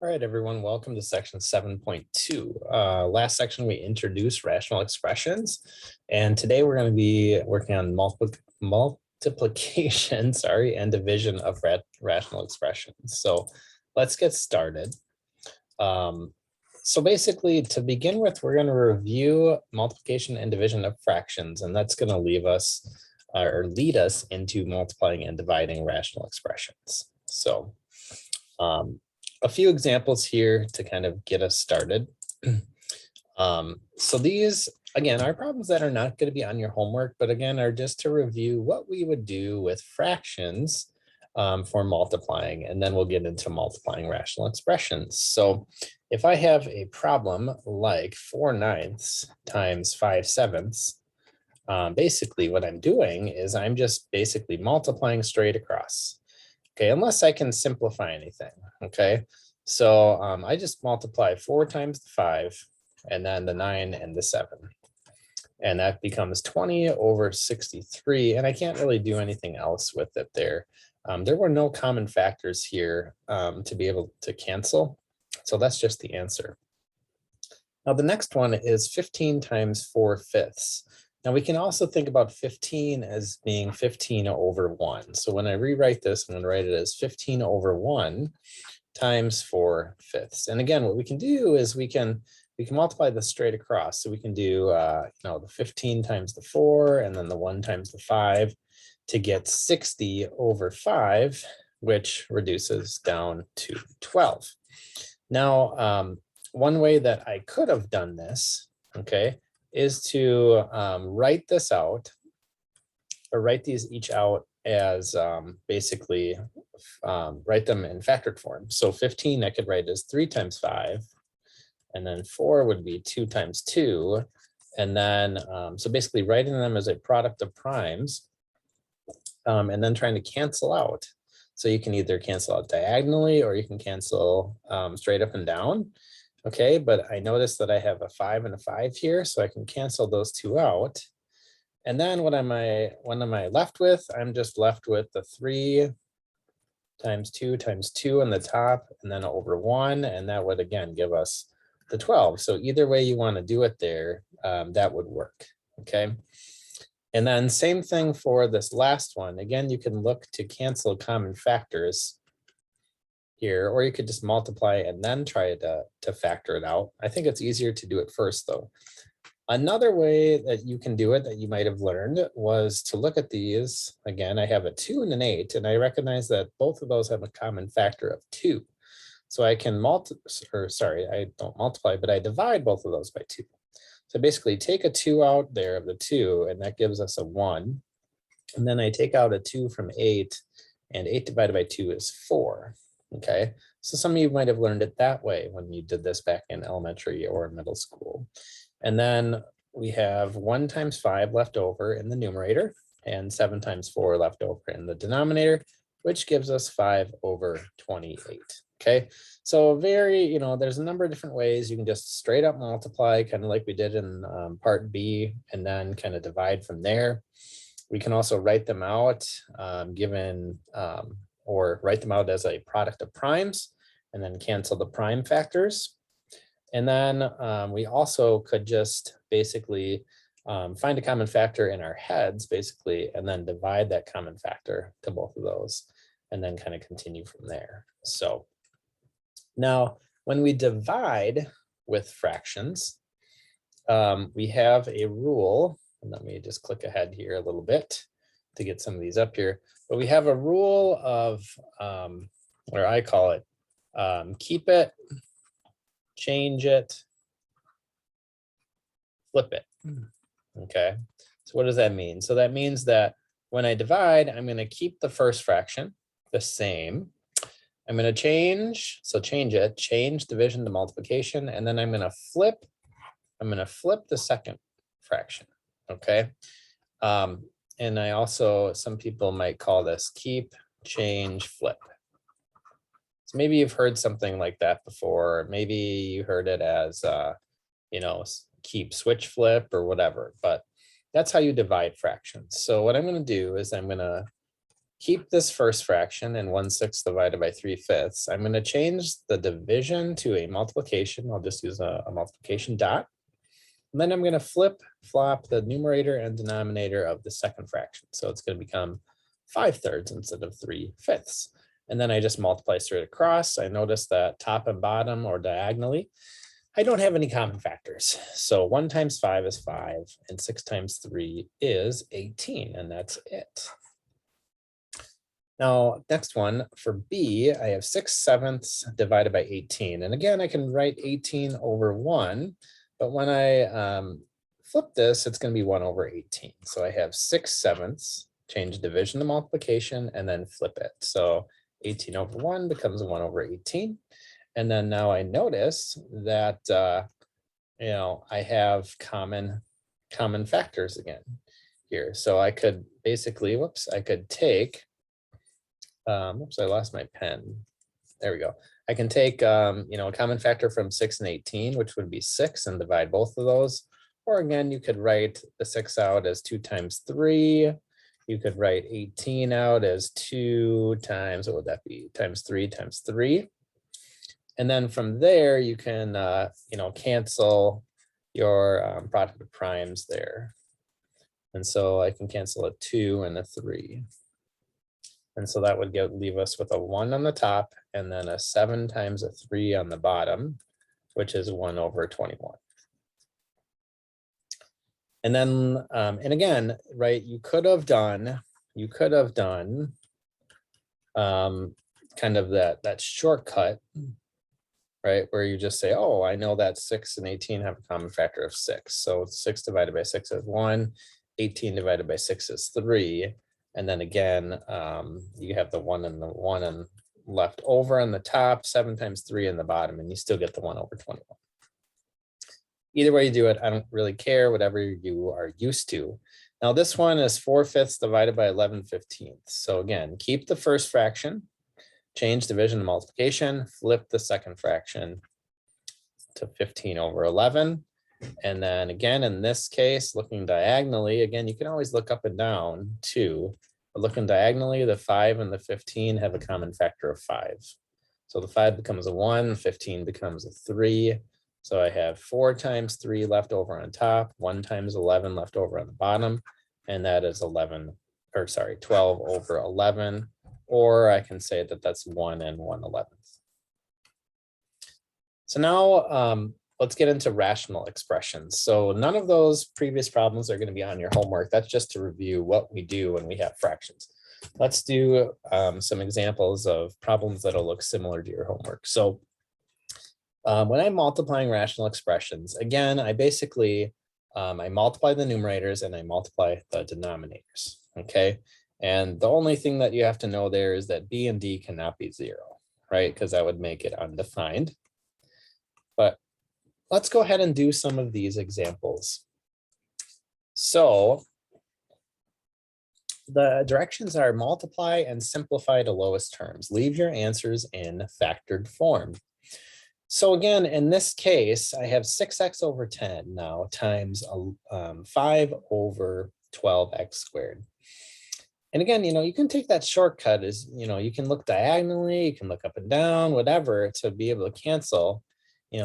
All right, everyone, welcome to section 7.2. Last section, we introduced rational expressions, and today we're going to be working on multiplication, and division of rational expressions. So let's get started. So basically, to begin with, we're going to review multiplication and division of fractions, and that's going to lead us into multiplying and dividing rational expressions. So a few examples here to kind of get us started. So these, again, are problems that are not going to be on your homework, but again, are just to review what we would do with fractions for multiplying, and then we'll get into multiplying rational expressions. So if I have a problem like 4/9 times 5/7, basically what I'm doing is I'm just basically multiplying straight across. Okay, unless I can simplify anything. Okay, so I just multiply 4 times the 5 and then the 9 and the 7. And that becomes 20 over 63. And I can't really do anything else with it there. There were no common factors here to be able to cancel. So that's just the answer. Now the next one is 15 times 4/5. Now we can also think about 15 as being 15 over 1. So when I rewrite this, I'm going to write it as 15 over 1 times 4/5. And again, what we can do is we can multiply this straight across. So we can do the 15 times the 4 and then the 1 times the 5 to get 60 over 5, which reduces down to 12. Now, one way that I could have done this, okay, is to write this out, or write these each out as basically write them in factored form. So 15 I could write as 3 times 5, and then 4 would be 2 times 2. And then, so basically writing them as a product of primes, and then trying to cancel out. So you can either cancel out diagonally or you can cancel straight up and down. Okay, but I noticed that I have a 5 and a 5 here, so I can cancel those two out. And then what am I left with? I'm just left with the 3 times 2 times 2 on the top, and then over 1, and that would again give us the 12. So either way you want to do it there, that would work. Okay. And then same thing for this last one. Again, you can look to cancel common factors here, or you could just multiply and then try to factor it out. I think it's easier to do it first though. Another way that you can do it that you might have learned was to look at these. Again, I have a 2 and an 8, and I recognize that both of those have a common factor of 2. So I can I don't multiply, but I divide both of those by 2. So basically take a 2 out there of the 2, and that gives us a 1. And then I take out a 2 from 8, and 8 divided by 2 is 4. Okay, so some of you might have learned it that way when you did this back in elementary or middle school. And then we have 1 times 5 left over in the numerator and 7 times 4 left over in the denominator, which gives us 5 over 28. Okay, so there's a number of different ways you can just straight up multiply, kind of like we did in part B, and then kind of divide from there. We can also write them out or write them out as a product of primes and then cancel the prime factors. And then we also could just basically find a common factor in our heads, basically, and then divide that common factor to both of those, and then kind of continue from there. So now when we divide with fractions, we have a rule, and let me just click ahead here a little bit to get some of these up here. But we have a rule of, or I call it, keep it, change it, flip it. Okay, so what does that mean? So that means that when I divide, I'm going to keep the first fraction the same. I'm going to change division to multiplication, and then I'm going to flip the second fraction. Okay. And I also, some people might call this keep, change, flip. So maybe you've heard something like that before. Maybe you heard it as, keep, switch, flip, or whatever, but that's how you divide fractions. So what I'm going to do is I'm going to keep this first fraction and 1/6 divided by 3/5. I'm going to change the division to a multiplication. I'll just use a multiplication dot. And then I'm going to flip flop the numerator and denominator of the second fraction. So it's going to become 5/3 instead of 3/5. And then I just multiply straight across. I notice that top and bottom or diagonally, I don't have any common factors. So 1 times 5 is 5 and 6 times 3 is 18, and that's it. Now, next one for B, I have 6/7 divided by 18. And again, I can write 18 over 1, but when I flip this, it's going to be 1 over 18. So I have 6/7, change division to multiplication, and then flip it. So 18 over 1 becomes 1 over 18. And then now I notice that, I have common factors again here. So I could basically, I could take, oops, I lost my pen. There we go. I can take, a common factor from 6 and 18, which would be 6, and divide both of those. Or again, you could write the 6 out as 2 times 3. You could write 18 out as 2 times, what would that be? Times 3 times 3. And then from there, you can, cancel your product of primes there. And so I can cancel a 2 and a 3. And so that would leave us with a 1 on the top and then a 7 times a 3 on the bottom, which is 1 over 21. And then, and again, right, you could have done kind of that shortcut, right, where you just say, oh, I know that 6 and 18 have a common factor of 6. So 6 divided by 6 is 1, 18 divided by 6 is 3. And then again, you have the 1 and left over on the top, 7 times 3 in the bottom, and you still get the 1 over 21. Either way you do it, I don't really care, whatever you are used to. Now this one is 4/5 divided by 11/15. So again, keep the first fraction, change division to multiplication, flip the second fraction to 15 over 11. And then again, in this case, looking diagonally, again, you can always look up and down too. But looking diagonally, the 5 and the 15 have a common factor of 5. So the 5 becomes a 1, 15 becomes a 3. So I have 4 times 3 left over on top, 1 times 11 left over on the bottom, and that is 12 over 11. Or I can say that that's 1 and 1/11. So now let's get into rational expressions. So none of those previous problems are going to be on your homework. That's just to review what we do when we have fractions. Let's do some examples of problems that'll look similar to your homework. So when I'm multiplying rational expressions, again, I basically, I multiply the numerators and I multiply the denominators, okay? And the only thing that you have to know there is that B and D cannot be 0, right? Because that would make it undefined. But let's go ahead and do some of these examples. So the directions are multiply and simplify to lowest terms. Leave your answers in factored form. So again, in this case, I have 6x over 10 now times 5 over 12x squared. And again, you can take that shortcut as, you can look diagonally, you can look up and down, whatever, to be able to cancel.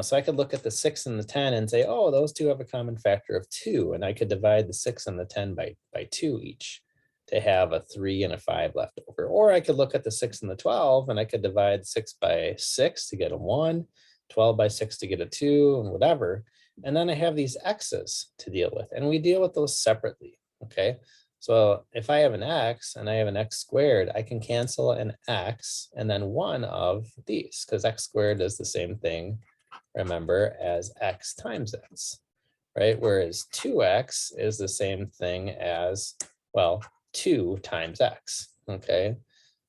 So I could look at the 6 and the 10 and say, oh, those two have a common factor of 2. And I could divide the 6 and the 10 by 2 each to have a 3 and a 5 left over. Or I could look at the 6 and the 12 and I could divide 6 by 6 to get a 1, 12 by 6 to get a 2, and whatever. And then I have these x's to deal with. And we deal with those separately, okay? So if I have an x and I have an x squared, I can cancel an x and then one of these, because x squared is the same thing, remember, as x times x, right? Whereas 2x is the same thing as, well, 2 times x, okay?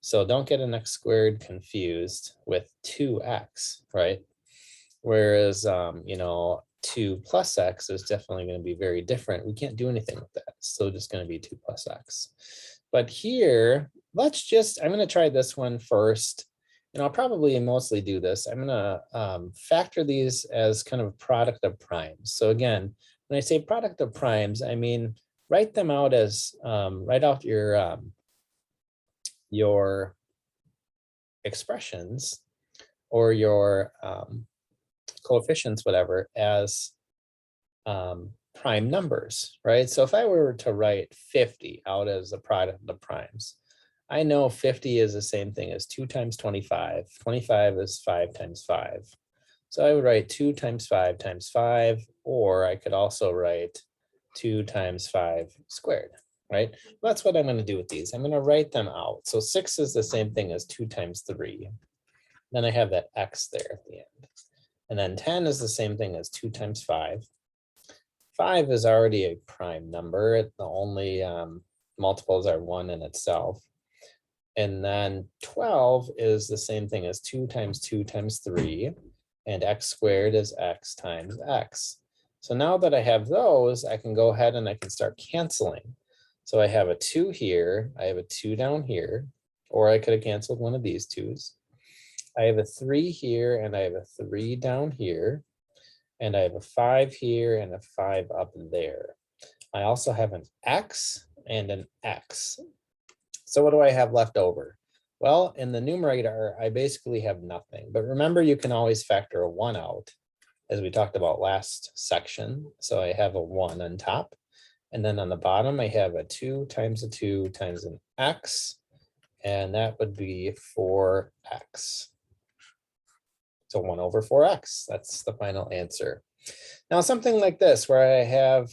So don't get an x squared confused with 2x, right? Whereas, 2 plus x is definitely going to be very different. We can't do anything with that. It's still just going to be 2 plus x. But here, I'm going to try this one first. And I'll probably mostly do this. I'm going to factor these as kind of product of primes. So again, when I say product of primes, I mean, write them out as, write out your your expressions or your coefficients, whatever, as prime numbers, right? So if I were to write 50 out as the product of the primes, I know 50 is the same thing as 2 times 25. 25 is 5 times 5. So I would write 2 times 5 times 5, or I could also write 2 times 5 squared, right? That's what I'm going to do with these. I'm going to write them out. So 6 is the same thing as 2 times 3. Then I have that x there at the end. And then 10 is the same thing as 2 times 5. 5 is already a prime number. The only multiples are 1 in itself. And then 12 is the same thing as 2 times 2 times 3. And x squared is x times x. So now that I have those, I can go ahead and I can start canceling. So I have a 2 here, I have a 2 down here, or I could have canceled one of these 2's. I have a 3 here, and I have a 3 down here, and I have a 5 here and a 5 up there. I also have an x and an x. So what do I have left over? Well, in the numerator, I basically have nothing. But remember, you can always factor a 1 out, as we talked about last section. So I have a 1 on top. And then on the bottom, I have a 2 times a 2 times an x. And that would be 4x. So 1 over 4x. That's the final answer. Now, something like this, where I have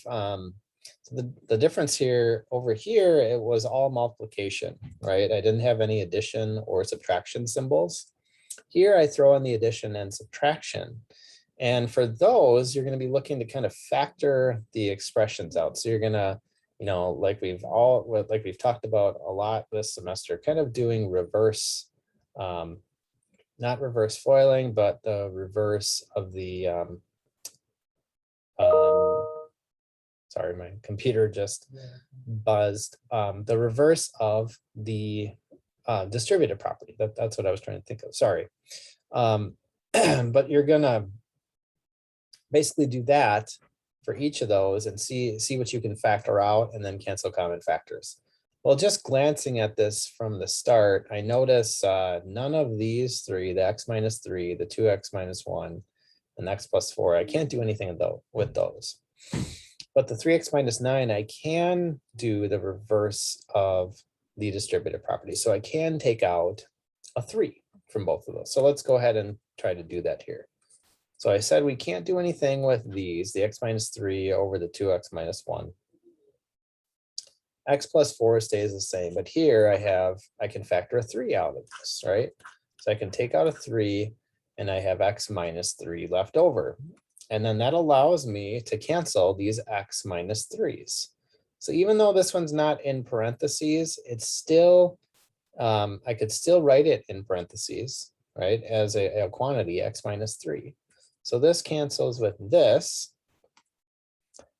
the difference here, over here, it was all multiplication, right? I didn't have any addition or subtraction symbols. Here, I throw in the addition and subtraction. And for those, you're going to be looking to kind of factor the expressions out. So you're going to, like we've talked about a lot this semester, kind of doing reverse, not reverse foiling, but the reverse of the, sorry, my computer just buzzed. The reverse of the distributive property. That's what I was trying to think of. Sorry. But you're gonna basically do that for each of those and see what you can factor out and then cancel common factors. Well, just glancing at this from the start, I notice none of these three, the x minus 3, the 2x minus 1, and x plus 4, I can't do anything with those. But the 3x minus 9, I can do the reverse of the distributive property. So I can take out a 3 from both of those. So let's go ahead and try to do that here. So I said we can't do anything with these, the x minus 3 over the 2x minus 1. X plus 4 stays the same, but here I can factor a 3 out of this, right? So I can take out a 3 and I have x minus 3 left over. And then that allows me to cancel these x minus 3's. So even though this one's not in parentheses, it's still, I could still write it in parentheses, right, as a quantity, x minus 3. So this cancels with this.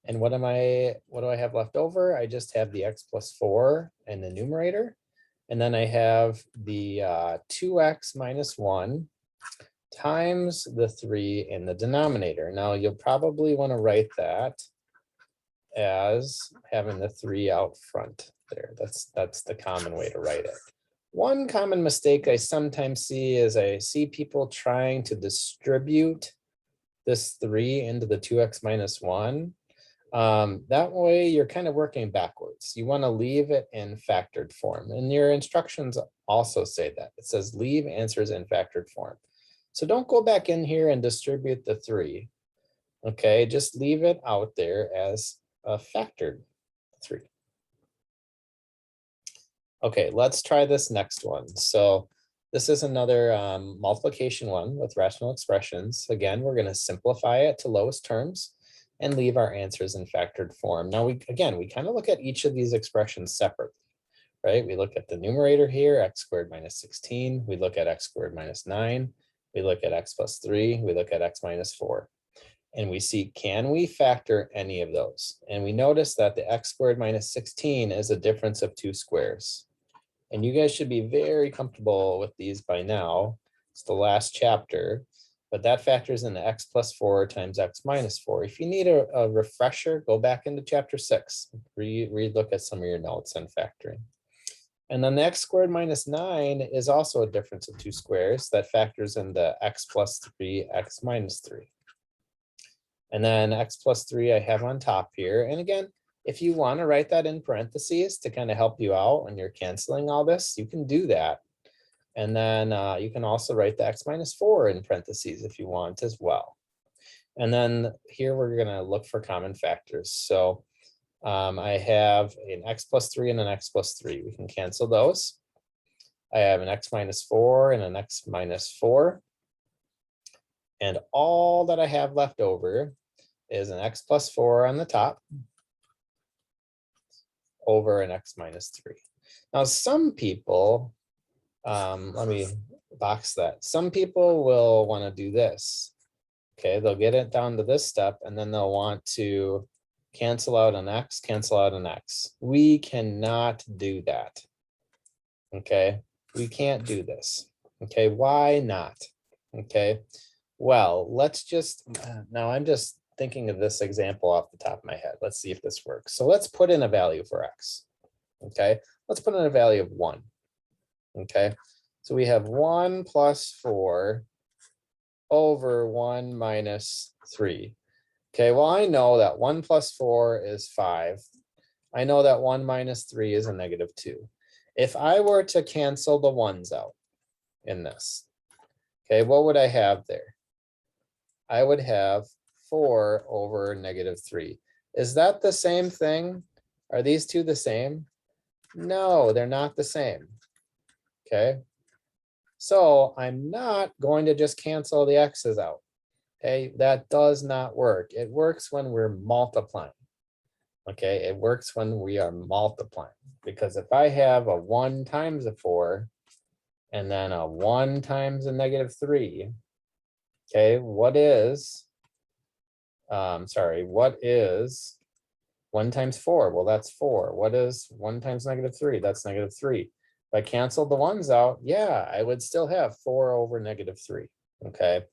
And what do I have left over? I just have the x plus 4 in the numerator. And then I have the 2x minus 1 times the 3 in the denominator. Now you'll probably want to write that as having the 3 out front there. That's the common way to write it. One common mistake I sometimes see is I see people trying to distribute this 3 into the 2x minus 1. That way you're kind of working backwards. You want to leave it in factored form. And your instructions also say that. It says leave answers in factored form. So don't go back in here and distribute the 3. Okay, just leave it out there as a factored 3. Okay, let's try this next one. So this is another multiplication one with rational expressions. Again, we're going to simplify it to lowest terms and leave our answers in factored form. Now, we kind of look at each of these expressions separately, right? We look at the numerator here, x squared minus 16. We look at x squared minus 9. We look at x plus 3. We look at x minus 4. And we see, can we factor any of those? And we notice that the x squared minus 16 is a difference of 2 squares. And you guys should be very comfortable with these by now. It's the last chapter. But that factors in the x plus 4 times x minus 4. If you need a refresher, go back into chapter 6. Relook at some of your notes on factoring. And then the x squared minus 9 is also a difference of two squares that factors in the x plus 3, x minus 3. And then x plus 3 I have on top here. And again, if you want to write that in parentheses to kind of help you out when you're canceling all this, you can do that. And then you can also write the x minus 4 in parentheses if you want as well. And then here we're going to look for common factors. So I have an x plus 3 and an x plus 3. We can cancel those. I have an x minus 4 and an x minus 4. And all that I have left over is an x plus 4 on the top over an x minus 3. Now, some people, let me box that. Some people will want to do this. Okay, they'll get it down to this step, and then they'll want to cancel out an x, cancel out an x. We cannot do that. Okay, we can't do this. Okay, why not? Okay, well, let's just, now I'm just thinking of this example off the top of my head. Let's see if this works. So let's put in a value for x. Okay, let's put in a value of 1. Okay, so we have 1 plus 4 over 1 minus 3. Okay, well, I know that 1 plus 4 is 5. I know that 1 minus 3 is a negative 2. If I were to cancel the ones out in this, okay, what would I have there? I would have 4 over negative 3. Is that the same thing? Are these two the same? No, they're not the same. Okay, so I'm not going to just cancel the x's out. Okay, that does not work. It works when we're multiplying. Okay, it works when we are multiplying, because if I have a 1 times a 4 and then a 1 times a negative 3, okay, what is 1 times 4? Well, that's 4. What is 1 times negative 3? That's negative 3. If I canceled the ones out, yeah, I would still have 4 over negative 3. Okay,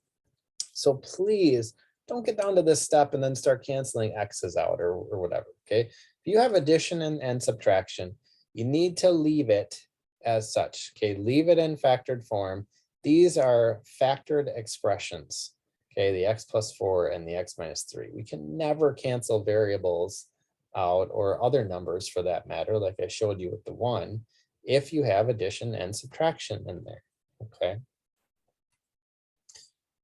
so please don't get down to this step and then start canceling x's out or whatever. Okay, if you have addition and subtraction, you need to leave it as such. Okay, leave it in factored form. These are factored expressions. Okay, the x plus 4 and the x minus 3. We can never cancel variables out, or other numbers for that matter, like I showed you with the 1, if you have addition and subtraction in there. Okay.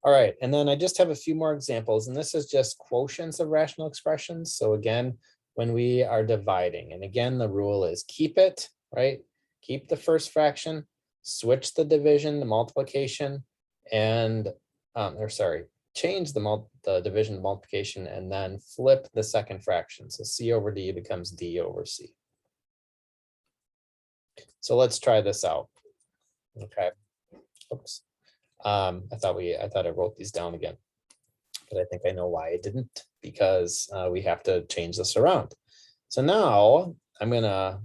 All right, and then I just have a few more examples, and this is just quotients of rational expressions. So again, when we are dividing, and again, the rule is keep it, right? Keep the first fraction, switch the division to multiplication, and, change the division to multiplication, and then flip the second fraction. So C over D becomes D over C. So let's try this out. Okay. Oops. I thought I wrote these down again, but I think I know why I didn't, because we have to change this around. So now I'm gonna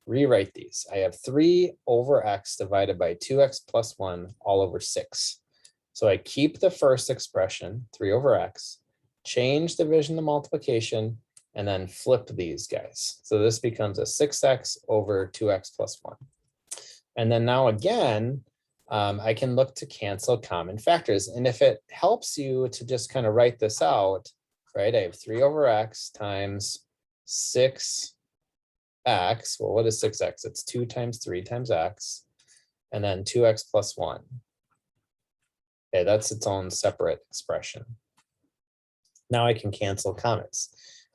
rewrite these. I have 3 over x divided by 2x plus 1 all over 6. So I keep the first expression, 3 over x, change division to multiplication, and then flip these guys. So this becomes a 6x over 2x plus 1. And then now again, I can look to cancel common factors. And if it helps you to just kind of write this out, right? I have 3 over x times 6x. Well, what is 6x? It's 2 times 3 times x, and then 2x plus 1. Okay, that's its own separate expression. Now I can cancel commons.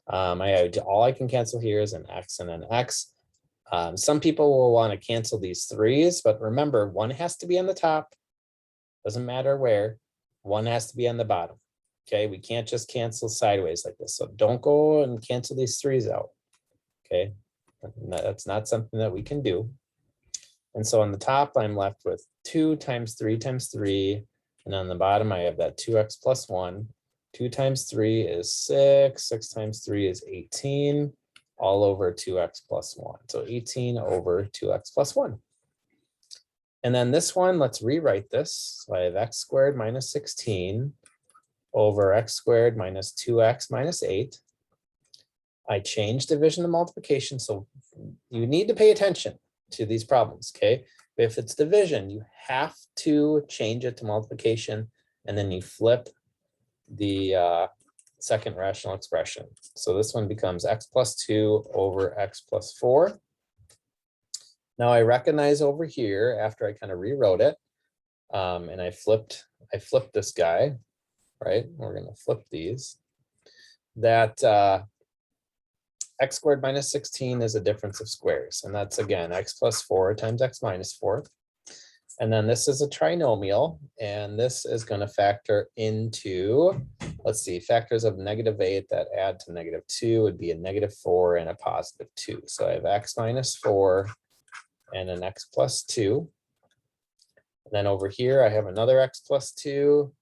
All I can cancel here is an x and an x. Some people will want to cancel these 3's, but remember, 1 has to be on the top. Doesn't matter where. 1 has to be on the bottom. Okay, we can't just cancel sideways like this. So don't go and cancel these 3's out. Okay, that's not something that we can do. And so on the top, I'm left with 2 times 3 times 3. And on the bottom, I have that 2x plus 1. 2 times 3 is 6. 6 times 3 is 18. All over 2x plus 1. So 18 over 2x plus 1. And then this one, let's rewrite this. So I have x squared minus 16 over x squared minus 2x minus 8. I change division to multiplication, so you need to pay attention. to these problems, okay? If it's division, you have to change it to multiplication, and then you flip the second rational expression. So this one becomes x plus 2 over x plus 4. Now I recognize over here, after I kind of rewrote it, and I flipped this guy, right? We're going to flip these, that x squared minus 16 is a difference of squares. And that's, again, x plus 4 times x minus 4. And then this is a trinomial, and this is going to factor into, let's see, factors of -8 that add to -2 would be a -4 and a +2. So I have x minus 4 and an x plus 2. And then over here, I have another x plus 2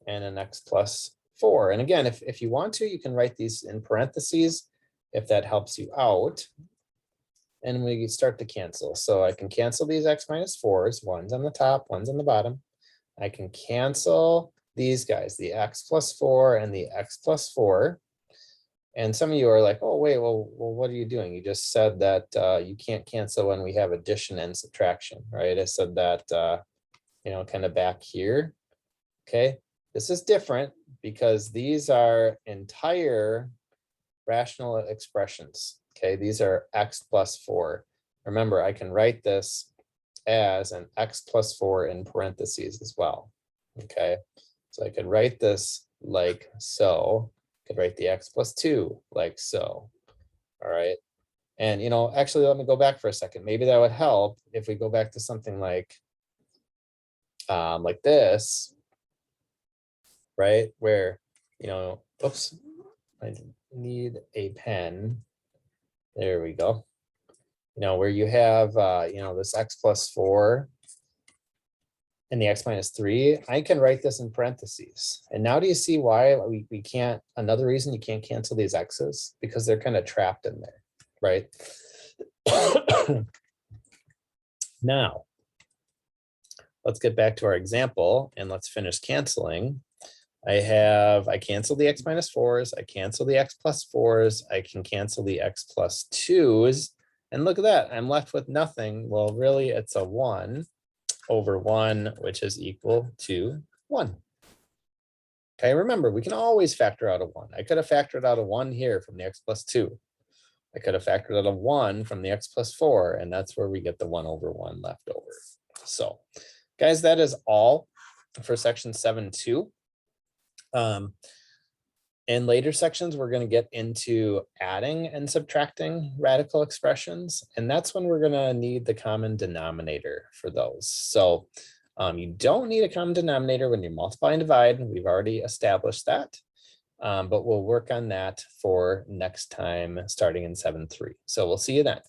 and an x plus 4. And again, if you want to, you can write these in parentheses if that helps you out. And we start to cancel. So I can cancel these x minus 4s. One's on the top, one's on the bottom. I can cancel these guys, the x plus 4 and the x plus 4. And some of you are like, oh, wait, well, what are you doing? You just said that you can't cancel when we have addition and subtraction, right? I said that, kind of back here. Okay, this is different because these are entire rational expressions. Okay, these are x plus 4. Remember, I can write this as an x plus 4 in parentheses as well. Okay, so I could write this like so. I could write the x plus 2 like so. All right. And, actually, let me go back for a second. Maybe that would help if we go back to something like this, right? Where, oops, I need a pen. There we go. Where you have, this x plus 4 and the x minus 3, I can write this in parentheses. And now do you see why we can't, another reason you can't cancel these x's? Because they're kind of trapped in there, right? Now, let's get back to our example and let's finish canceling. I cancel the x minus 4s, I cancel the x plus 4s, I can cancel the x plus 2s, and look at that, I'm left with nothing. Well, really, it's a 1 over 1, which is equal to 1. Okay, remember, we can always factor out a 1. I could have factored out a 1 here from the x plus 2. I could have factored out a 1 from the x plus 4, and that's where we get the 1 over 1 left over. So, guys, that is all for section 7.2. In later sections, we're going to get into adding and subtracting radical expressions, and that's when we're going to need the common denominator for those. So you don't need a common denominator when you multiply and divide. We've already established that, but we'll work on that for next time starting in 7.3. So we'll see you then.